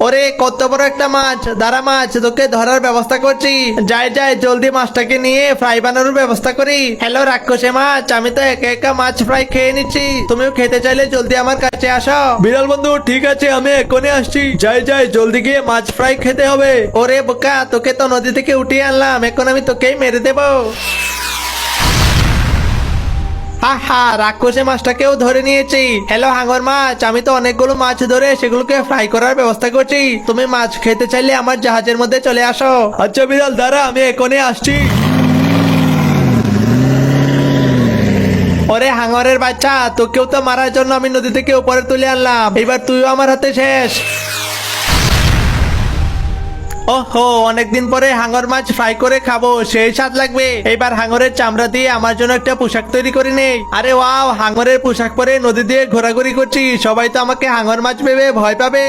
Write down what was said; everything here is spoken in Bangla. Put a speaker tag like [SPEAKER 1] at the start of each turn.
[SPEAKER 1] ওরে কত বড় একটা মাছ, দাঁড়া মাছ, তোকে ধরার ব্যবস্থা করছি। যাই যাই জলদি মাছটাকে নিয়ে ফ্রাই বানানোর ব্যবস্থা করি। হ্যালো রাক্ষসে মাছ, আমি তো একা একা মাছ ফ্রাই খেয়ে নিচ্ছি, তুমিও খেতে চাইলে জলদি আমার কাছে আসো।
[SPEAKER 2] বিড়াল বন্ধু ঠিক আছে, আমি এক্ষুনি আসছি। যাই যাই জলদি গিয়ে মাছ ফ্রাই খেতে হবে।
[SPEAKER 1] ওরে বোকা, তোকে তো নদী থেকে উঠিয়ে আনলাম, এখন আমি তোকেই মেরে দেবো। আহা, রাক্ষসে মাছটাকেও ধরে নিয়েছি। হ্যালো হাঙর মাছ, আমি তো অনেকগুলো মাছ ধরে সেগুলোকে ফ্রাই করার ব্যবস্থা করছি, তুমি মাছ খেতে চাইলে আমার জাহাজের মধ্যে চলে আসো।
[SPEAKER 2] আচ্ছা বিড়াল দাঁড়া, আমি এক্ষুনি আসছি।
[SPEAKER 1] ওরে হাঙরের বাচ্চা, তোকেও তো মারার জন্য আমি নদী থেকে উপরে তুলে আনলাম, এবার তুইও আমার হাতে শেষ। ওহো, অনেকদিন পরে হাঙর মাছ ফ্রাই করে খাবো, সেই স্বাদ লাগবে। এবার হাঙরের চামড়া দিয়ে আমার জন্য একটা পোশাক তৈরি করে নেই। আরে ওয়াও, হাঙরের পোশাক পরে নদী দিয়ে ঘোরাঘুরি করছি, সবাই তো আমাকে হাঙর মাছ ভেবে ভয় পাবে।